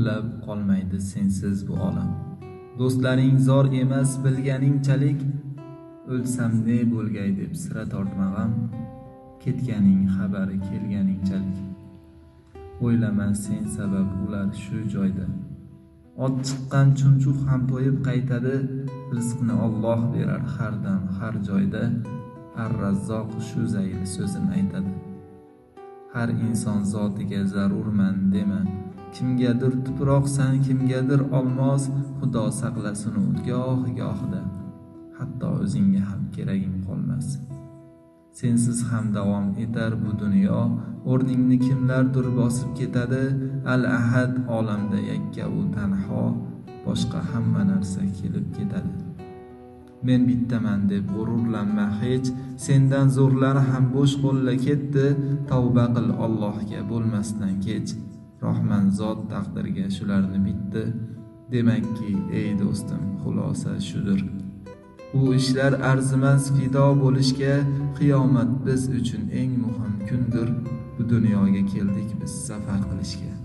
o'nlab qolmaydi sensiz bu olam. Do'stlaring zor emas bilganingchalik, o'lsam ne bo'lgay deb sira tortmag'am, ketganing xabari kelganingchalik. O'ylama sen sabab ular shu joyda. Ot chiqqan chumchuq ham to'yib qaytadi, rizqni Alloh berar har dam har joyda. Ar-Razzoq shu zayl so'zin aytadi. Har inson zotiga zarurman dema, kimgadir tuproqsan, kimgadir olmos, Xudo saqlasin goh-gohida, hatto o'zingga ham keraging qolmas. Sensiz ham davom etar bu dunyo, o'rningni kimlardir bosib ketadi. Al-Ahad olamda yakka u tanho, boshqa hamma narsa kelib ketadi. Men bittaman deb g'ururlanma hech, sendan zo'rlari ham bo'sh qo'lla ketdi. Tavba qil Allohga bo'lmasdan kech, Rohman zot taqdirga shularni bitdi. Demakki ey do'stim, xulosa shudir, bu ishlar arzimas fido bo'lishga. Qiyomat biz uchun eng muhim kundir, bu dunyoga keldik biz safar qilishga.